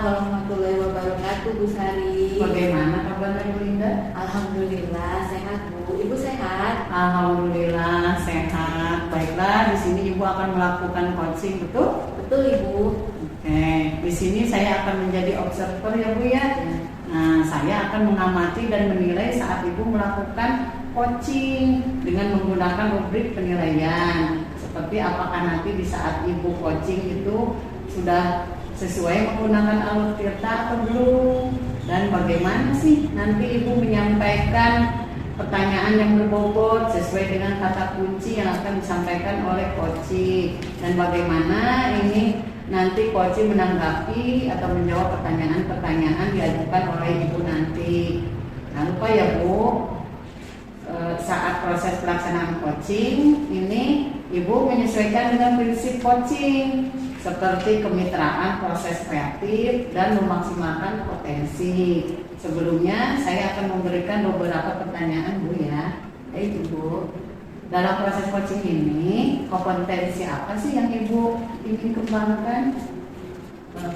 warahmatullahi wabarakatuh, Bu Sari. Bagaimana kabarnya Bu Linda? Alhamdulillah sehat, Bu. Ibu sehat? Alhamdulillah sehat. Baiklah, di sini Ibu akan melakukan coaching, betul? Betul, Ibu. Oke, di sini saya akan menjadi observer ya Bu ya. Nah, saya akan mengamati dan menilai saat Ibu melakukan coaching dengan menggunakan rubrik penilaian. Seperti apakah nanti di saat Ibu coaching itu sudah sesuai menggunakan alur tirta atau belum, dan bagaimana sih nanti Ibu menyampaikan pertanyaan yang berbobot sesuai dengan kata kunci yang akan disampaikan oleh coaching, dan bagaimana ini nanti coaching menanggapi atau menjawab pertanyaan-pertanyaan diajukan oleh Ibu nanti. Jangan lupa ya Bu, saat proses pelaksanaan coaching ini Ibu menyesuaikan dengan prinsip coaching seperti kemitraan proses kreatif dan memaksimalkan potensi. Sebelumnya saya akan memberikan beberapa pertanyaan Bu ya. Baik Bu, dalam proses coaching ini kompetensi apa sih yang Ibu ingin kembangkan?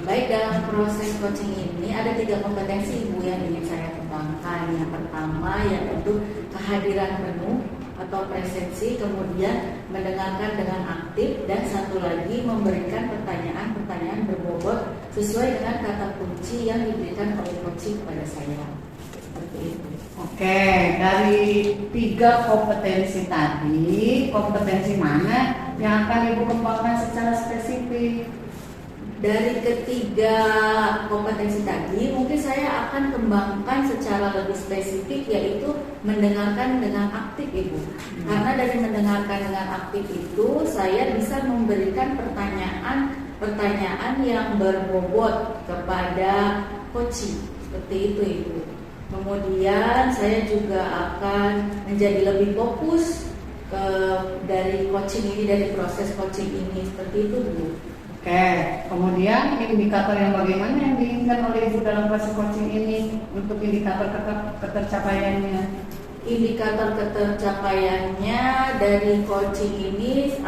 Baik, dalam proses coaching ini ada 3 kompetensi Ibu yang ingin saya kembangkan. Yang pertama yaitu kehadiran penuh atau presensi, kemudian mendengarkan dengan aktif, dan satu lagi memberikan pertanyaan-pertanyaan berbobot sesuai dengan kata kunci yang diberikan oleh coaching kepada saya. Seperti itu. Oke, dari 3 kompetensi tadi, kompetensi mana yang akan Ibu kembangkan secara spesifik? Dari ketiga kompetensi tadi, mungkin saya akan kembangkan secara lebih spesifik, yaitu mendengarkan dengan aktif, Ibu. Karena dari mendengarkan dengan aktif itu, saya bisa memberikan pertanyaan yang berbobot kepada coaching. Seperti itu, Ibu. Kemudian saya juga akan menjadi lebih fokus dari coaching ini, dari proses coaching ini. Seperti itu, Bu. Oke, kemudian indikator yang bagaimana yang diinginkan oleh Ibu dalam proses coaching ini untuk indikator ketercapaiannya? Indikator ketercapaiannya dari coaching ini,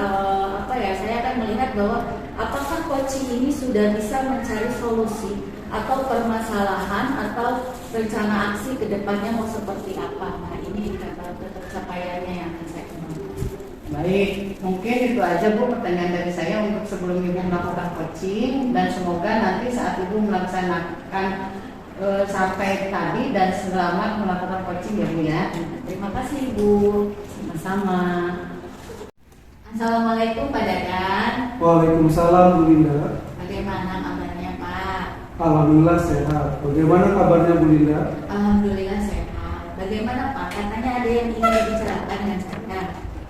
saya akan melihat bahwa apakah coaching ini sudah bisa mencari solusi atau permasalahan atau rencana aksi ke depannya mau seperti apa. Nah, ini indikator ketercapaiannya yang akan saya kembangkan. Baik, mungkin itu aja Bu pertanyaan dari saya untuk sebelum Ibu melakukan coaching, dan semoga nanti saat Ibu melaksanakan sampai tadi dan selamat melakukan coaching ya Bu ya. Terima kasih Ibu. Sama-sama. Assalamualaikum Pak Dadan. Waalaikumsalam Bu Linda. Bagaimana kabarnya Pak? Alhamdulillah sehat. Bagaimana kabarnya Bu Linda? Alhamdulillah sehat. Bagaimana Pak? Katanya ada yang ingin dibicarakan dengan saya.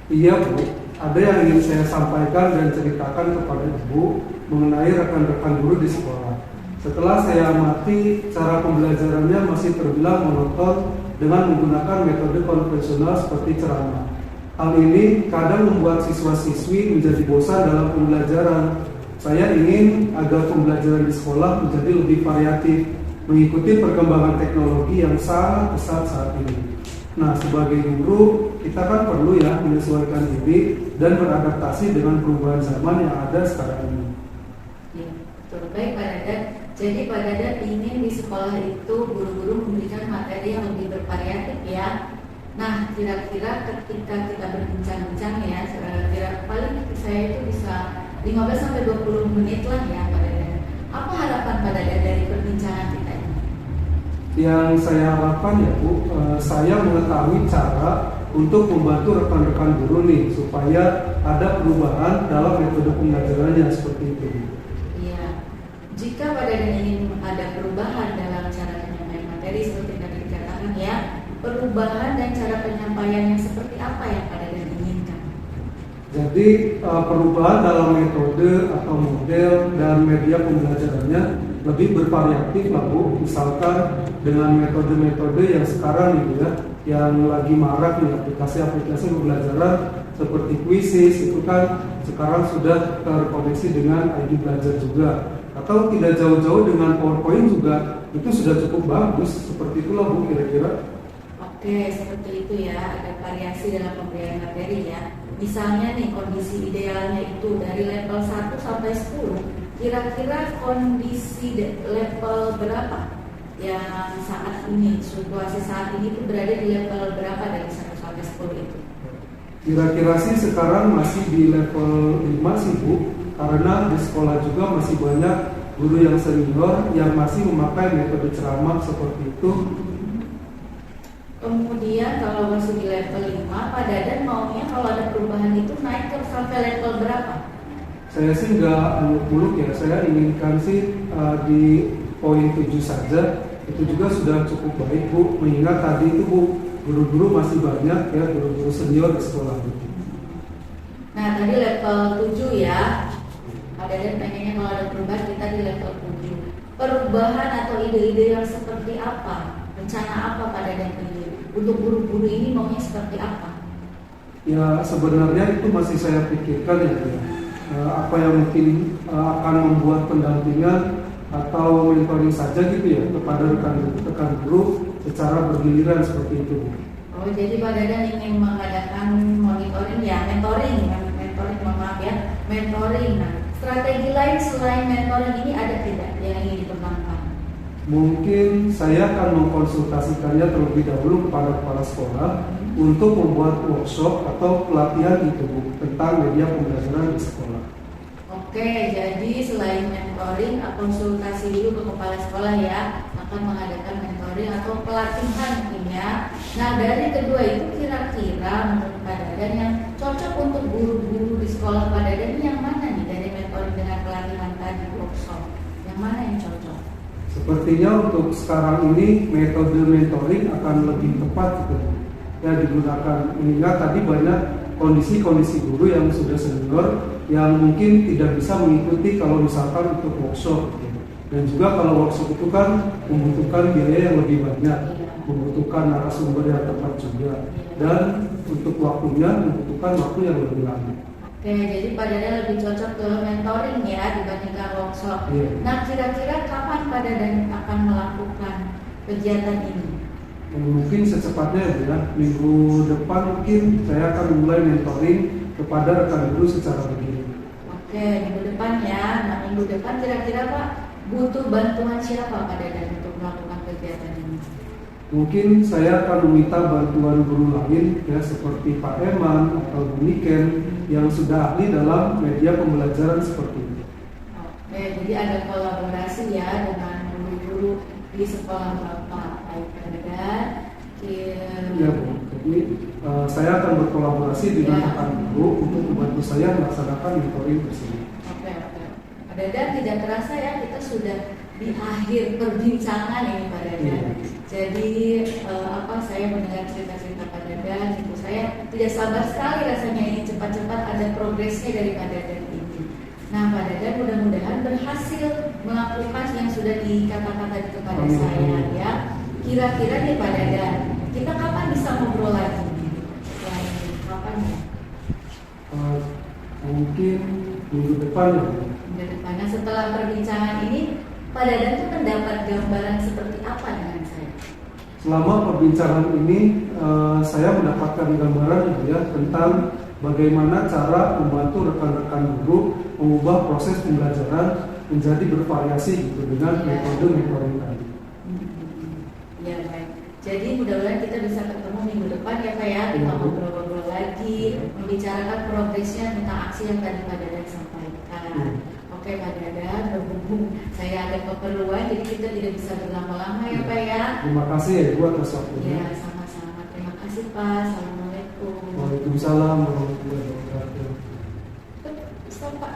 Iya Bu, ada yang ingin saya sampaikan dan ceritakan kepada Ibu mengenai rekan-rekan guru di sekolah. Setelah saya amati, cara pembelajarannya masih terbilang monoton dengan menggunakan metode konvensional seperti ceramah. Hal ini kadang membuat siswa-siswi menjadi bosan dalam pembelajaran. Saya ingin agar pembelajaran di sekolah menjadi lebih variatif, mengikuti perkembangan teknologi yang sangat pesat saat ini. Nah, sebagai guru, kita kan perlu ya menyesuaikan diri dan beradaptasi dengan perubahan zaman yang ada sekarang ini. Ya, betul. Baik Pak Dadan. Jadi Pak Dadan ingin di sekolah itu guru-guru memberikan materi yang lebih bervariatif ya. Nah, kira-kira ketika kita berbincang-bincang ya, paling saya itu bisa 15-20 menit lah ya Pak Dadan. Apa harapan Pak Dadan dari perbincangan kita ini? Yang saya harapkan ya Bu, saya mengetahui cara untuk membantu rekan-rekan guru nih supaya ada perubahan dalam metode pembelajarannya seperti itu. Iya, jika Pak Dadan ingin ada perubahan dalam cara penyampaian materi seperti tadi dikatakan ya, perubahan dan cara penyampaiannya seperti apa yang Pak Dadan inginkan? Jadi perubahan dalam metode atau model dan media pembelajarannya lebih bervariatif lah Bu. Misalkan dengan metode-metode yang sekarang nih ya, yang lagi marak nih, aplikasi-aplikasi pembelajaran seperti Quizzes itu kan sekarang sudah terkoneksi dengan ID Belajar juga. Atau tidak jauh-jauh dengan PowerPoint juga itu sudah cukup bagus. Seperti itulah Bu kira-kira. Oke, seperti itu ya, ada variasi dalam pemberian materi ya. Misalnya nih kondisi idealnya itu dari level 1 sampai 10, kira-kira kondisi level berapa yang saat ini, situasi saat ini itu berada di level berapa dari 1 sampai 10 itu? Kira-kira sih sekarang masih di level 5 sih Bu, karena di sekolah juga masih banyak guru yang senior yang masih memakai metode ceramah seperti itu. Kemudian kalau masih di level 5, Pak Dadan maunya kalau ada perubahan itu naik ke sampai level berapa? Saya sih nggak muluk-muluk ya, saya inginkan sih di poin 7 saja. Itu juga sudah cukup baik Bu, mengingat tadi itu Bu, guru-guru masih banyak ya, guru-guru senior di sekolah itu. Nah tadi level 7 ya, Pak Dadan pengennya kalau ada perubahan kita di level 7. Perubahan atau ide-ide yang seperti apa? Rencana apa Pak Dadan ini? Untuk guru-guru ini maunya seperti apa? Ya sebenarnya itu masih saya pikirkan ya Bu. Apa yang mungkin akan membuat pendampingan atau mentoring saja gitu ya kepada rekan guru secara bergiliran seperti itu. Oh jadi Pak Dadan ingin mengadakan monitoring ya, mentoring, mohon maaf ya, mentoring. Nah, strategi lain selain mentoring ini ada tidak yang ingin dikembangkan? Mungkin saya akan mengkonsultasikannya terlebih dahulu kepada kepala sekolah untuk membuat workshop atau pelatihan itu Bu, tentang media pembelajaran di sekolah. Oke, jadi selain mentoring, konsultasi dulu ke kepala sekolah ya, akan mengadakan mentoring atau pelatihan mungkin ya. Nah dari kedua itu kira-kira menurut Pak Dadan yang cocok untuk guru-guru di sekolah Pak Dadan ini yang mana nih dari mentoring dengan pelatihan tadi workshop? Yang mana yang cocok? Sepertinya untuk sekarang ini metode mentoring akan lebih tepat gitu ya digunakan, mengingat tadi banyak kondisi-kondisi guru yang sudah senior yang mungkin tidak bisa mengikuti kalau misalkan untuk workshop gitu. Dan juga kalau workshop itu kan membutuhkan biaya yang lebih banyak, membutuhkan narasumber yang tepat juga, dan untuk waktunya membutuhkan waktu yang lebih lama. Oke, jadi Pak Dadan lebih cocok ke mentoring ya dibandingkan workshop. Nah kira-kira kapan Pak Dadan akan melakukan kegiatan ini? Mungkin secepatnya ya, minggu depan mungkin saya akan mulai mentoring kepada rekan guru secara begini. Oke, minggu depan ya. Nah minggu depan kira-kira Pak butuh bantuan siapa Pak Dadan untuk melakukan kegiatan ini? Mungkin saya akan meminta bantuan guru lain ya seperti Pak Eman atau Bu Niken yang sudah ahli dalam media pembelajaran seperti itu. Oke, jadi ada kolaborasi ya dengan guru-guru di sekolah Bapak. Baik Pak Dadan. Ya Bu, jadi saya akan berkolaborasi dengan rekan guru untuk membantu saya melaksanakan mentoring tersebut. Oke. Pak Dadan tidak terasa ya kita sudah di akhir perbincangan ini Pak Dadan. Jadi saya mendengar cerita-cerita Pak Dadan, itu saya tidak sabar sekali rasanya ini cepat-cepat ada progresnya dari Pak Dadan ini. Nah Pak Dadan mudah-mudahan berhasil melakukan yang sudah dikatakan tadi kepada saya ya. Kira-kira nih Pak Dadan, kita kapan bisa ngobrol lagi? Kapan ya? Mungkin minggu depan ya. Minggu depan. Nah setelah perbincangan ini Pak Dadan tuh mendapat gambaran seperti apa dengan saya? Selama perbincangan ini saya mendapatkan gambaran ya tentang bagaimana cara membantu rekan-rekan guru mengubah proses pembelajaran menjadi bervariasi gitu dengan metode mentoring tadi. Ya baik. Jadi mudah-mudahan kita bisa ketemu minggu depan ya Pak ya, kita ngobrol-ngobrol lagi, membicarakan progresnya tentang aksi yang tadi Pak Dadan sampaikan. Oke Pak Dadan, berhubung saya ada keperluan, jadi kita tidak bisa berlama-lama ya Pak ya. Terima kasih ya Bu atas waktunya. Ya sama-sama. Terima kasih Pak. Assalamualaikum. Waalaikumsalam warahmatullahi wabarakatuh. Stop Pak.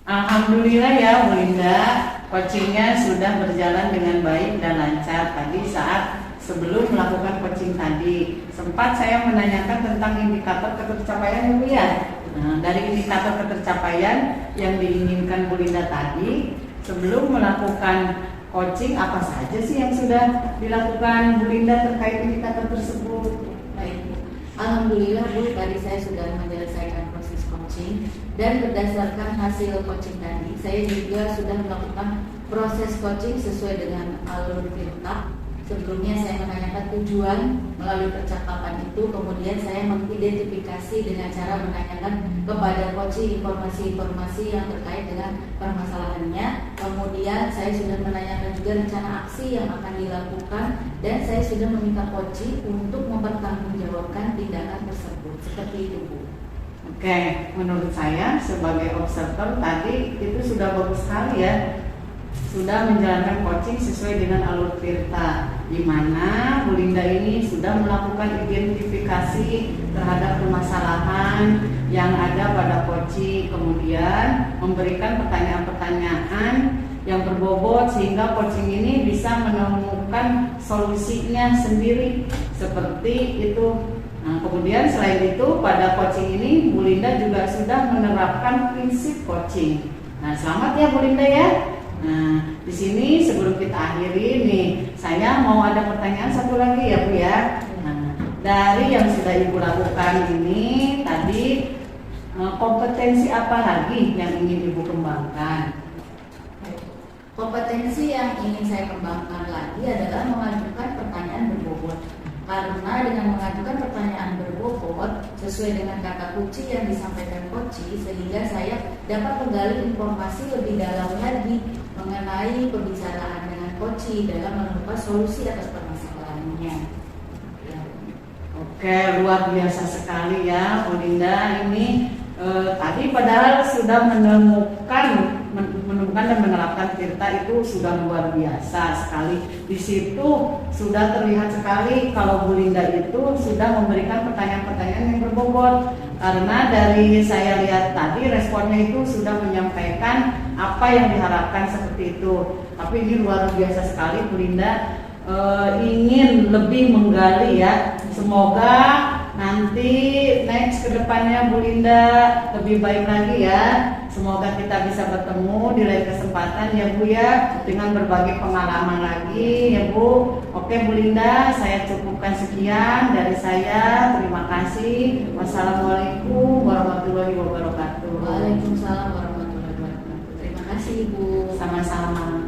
Alhamdulillah ya Bu Linda, coachingnya sudah berjalan dengan baik dan lancar. Tadi saat sebelum melakukan coaching tadi sempat saya menanyakan tentang indikator ketercapaian Bu ya. Nah, dari indikator ketercapaian yang diinginkan Bu Linda tadi, sebelum melakukan coaching apa saja sih yang sudah dilakukan Bu Linda terkait indikator tersebut? Baik Bu. Alhamdulillah Bu, tadi saya sudah menyelesaikan proses coaching dan berdasarkan hasil coaching tadi, saya juga sudah melakukan proses coaching sesuai dengan alur Tirta Sebelumnya saya menanyakan tujuan melalui percakapan itu, kemudian saya mengidentifikasi dengan cara menanyakan kepada coach informasi-informasi yang terkait dengan permasalahannya. Kemudian saya sudah menanyakan juga rencana aksi yang akan dilakukan, dan saya sudah meminta coach untuk mempertanggungjawabkan tindakan tersebut. Seperti itu, Bu. Oke, menurut saya sebagai observer tadi itu sudah bagus sekali ya. Sudah menjalankan coaching sesuai dengan alur Tirta, di mana Bu Linda ini sudah melakukan identifikasi terhadap permasalahan yang ada pada coaching, kemudian memberikan pertanyaan-pertanyaan yang berbobot sehingga coaching ini bisa menemukan solusinya sendiri seperti itu. Nah, kemudian selain itu pada coaching ini Bu Linda juga sudah menerapkan prinsip coaching. Nah, selamat ya Bu Linda ya. Nah, di sini sebelum kita akhiri nih, saya mau ada pertanyaan satu lagi ya Bu ya. Nah, dari yang sudah Ibu lakukan ini tadi, kompetensi apa lagi yang ingin Ibu kembangkan? Kompetensi yang ingin saya kembangkan lagi adalah mengajukan pertanyaan berbobot. Karena dengan mengajukan pertanyaan berbobot sesuai dengan kata kunci yang disampaikan coach, sehingga saya dapat menggali informasi lebih dalam lagi mengenai pembicaraan dengan coach dalam menemukan solusi atas permasalahannya. Ya. Oke, luar biasa sekali ya Bu Linda ini. Tadi padahal sudah menemukan dan menerapkan Tirta itu sudah luar biasa sekali. Di situ sudah terlihat sekali kalau Bu Linda itu sudah memberikan pertanyaan-pertanyaan yang berbobot. Karena dari saya lihat tadi responnya itu sudah menyampaikan apa yang diharapkan seperti itu. Tapi ini luar biasa sekali Bu Linda ingin lebih menggali ya. Semoga nanti next kedepannya Bu Linda lebih baik lagi ya. Semoga kita bisa bertemu di lain kesempatan ya Bu ya, dengan berbagai pengalaman lagi ya Bu. Oke Bu Linda, saya cukupkan sekian dari saya. Terima kasih. Wassalamualaikum warahmatullahi wabarakatuh. Waalaikumsalam warahmatullahi wabarakatuh. Terima kasih Ibu. Sama-sama.